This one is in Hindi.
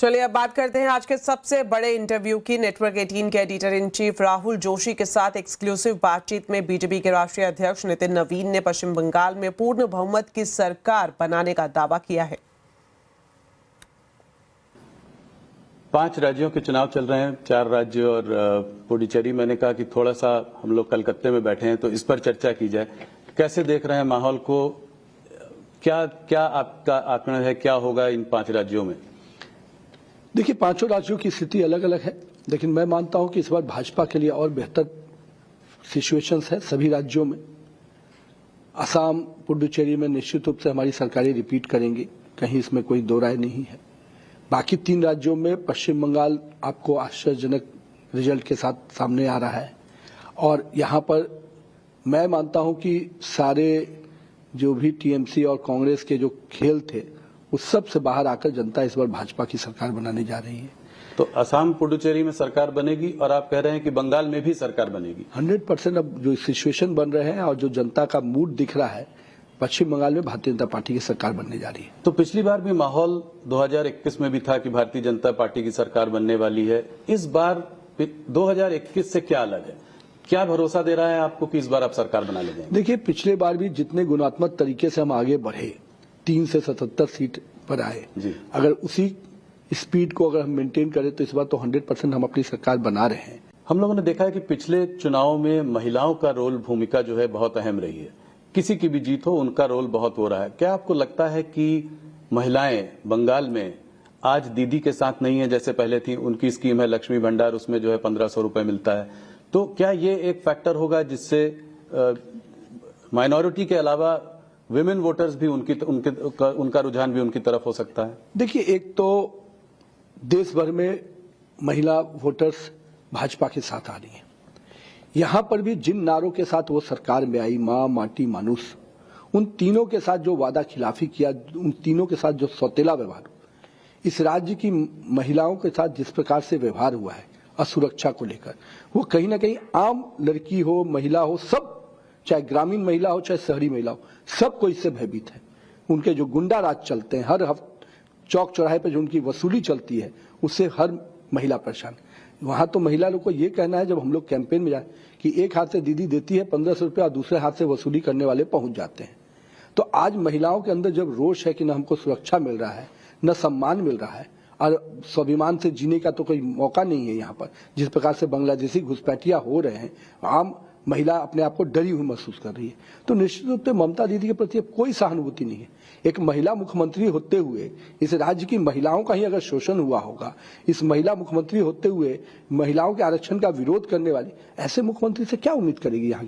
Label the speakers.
Speaker 1: चलिए अब बात करते हैं आज के सबसे बड़े इंटरव्यू की। नेटवर्क 18 के editor in chief Rahul Joshi के साथ एक्सक्लूसिव बातचीत में बीजेपी के राष्ट्रीय अध्यक्ष नितिन नवीन ने पश्चिम बंगाल में पूर्ण बहुमत की सरकार बनाने का दावा किया है।
Speaker 2: 5 राज्यों के चुनाव चल रहे हैं, 4 राज्य और पुडुचेरी। मैंने कहा कि थोड़ा सा हम लोग कलकत्ते में बैठे हैं तो इस पर चर्चा की जाए। कैसे देख रहे हैं माहौल को? क्या आपका आकलन है, क्या होगा इन 5 राज्यों में?
Speaker 3: देखिए, 5 राज्यों की स्थिति अलग अलग है, लेकिन मैं मानता हूं कि इस बार भाजपा के लिए और बेहतर सिचुएशंस है सभी राज्यों में। असम, पुडुचेरी में निश्चित रूप से हमारी सरकारें रिपीट करेंगी, कहीं इसमें कोई दो राय नहीं है। बाकी 3 राज्यों में पश्चिम बंगाल आपको आश्चर्यजनक रिजल्ट के साथ सामने आ रहा है और यहां पर मैं मानता हूं कि सारे जो भी टीएमसी और कांग्रेस के जो खेल थे उस सब से बाहर आकर जनता इस बार भाजपा की सरकार बनाने जा रही है।
Speaker 2: तो असम पुडुचेरी में सरकार बनेगी और आप कह रहे हैं कि बंगाल में भी सरकार बनेगी।
Speaker 3: 100% अब जो सिचुएशन बन रहे हैं और जो जनता का मूड दिख रहा है, पश्चिम बंगाल में भारतीय जनता पार्टी की सरकार बनने जा रही है।
Speaker 2: तो पिछली बार भी माहौल 2021 में भी था कि भारतीय जनता पार्टी की सरकार बनने वाली है। इस बार 2021 से क्या अलग है? क्या भरोसा दे रहा है आपको कि इस बार आप सरकार बना ले जाएंगे?
Speaker 3: देखिए, पिछले बार भी जितने गुणात्मक तरीके से हम आगे बढ़े, 3 से 77 सीट पर आए, अगर उसी स्पीड को अगर हम मेंटेन करें तो इस बार तो 100% हम अपनी सरकार बना रहे हैं।
Speaker 2: हम लोगों ने देखा है कि पिछले चुनाव में महिलाओं का रोल, भूमिका जो है बहुत अहम रही है। किसी की भी जीत हो, उनका रोल बहुत हो रहा है। क्या आपको लगता है कि महिलाएं बंगाल में आज दीदी के साथ नहीं है जैसे पहले थी? उनकी स्कीम है लक्ष्मी भंडार, उसमें जो है 1500 रुपए मिलता है। तो क्या ये एक फैक्टर होगा जिससे माइनॉरिटी के अलावा विमेन वोटर्स भी उनका रुझान भी उनकी तरफ हो सकता है? देखिए,
Speaker 3: एक तो देश भर में महिला वोटर्स भाजपा के साथ आ रही हैं। यहां पर भी जिन नारों के साथ वो सरकार में आई, मां, माटी, मानुष, उन तीनों के साथ जो वादा खिलाफी किया, उन तीनों के साथ जो सौतेला व्यवहार, इस राज्य की महिलाओं के साथ जिस प्रकार से व्यवहार हुआ है असुरक्षा को लेकर, वो कहीं ना कहीं आम लड़की हो, महिला हो, सब, चाहे ग्रामीण महिला हो चाहे शहरी महिला हो, सबको इससे भयभीत है। उनके जो गुंडा राज चलते हैं, हर चौक चौराहे पे जो उनकी वसूली चलती है, उससे हर महिला परेशान। वहां तो महिला लोग को ये कहना है, जब हम लोग कैंपेन में जाए, कि एक हाथ से दीदी देती है 1500 रुपया और दूसरे हाथ से वसूली करने वाले पहुंच जाते हैं। तो आज महिलाओं के अंदर जब रोष है कि न हमको सुरक्षा मिल रहा है, न सम्मान मिल रहा है और स्वाभिमान से जीने का तो कोई मौका नहीं है यहाँ पर, जिस प्रकार से बांग्लादेशी घुसपैठिया हो रहे हैं, आम महिला अपने आप को डरी हुई महसूस कर रही है। तो निश्चित रूप से ममता दीदी के प्रति कोई सहानुभूति नहीं है। एक महिला मुख्यमंत्री होते हुए इस राज्य की महिलाओं का ही अगर शोषण हुआ होगा, इस महिला मुख्यमंत्री होते हुए महिलाओं के आरक्षण का विरोध करने वाली ऐसे मुख्यमंत्री से क्या उम्मीद करेगी यहाँ?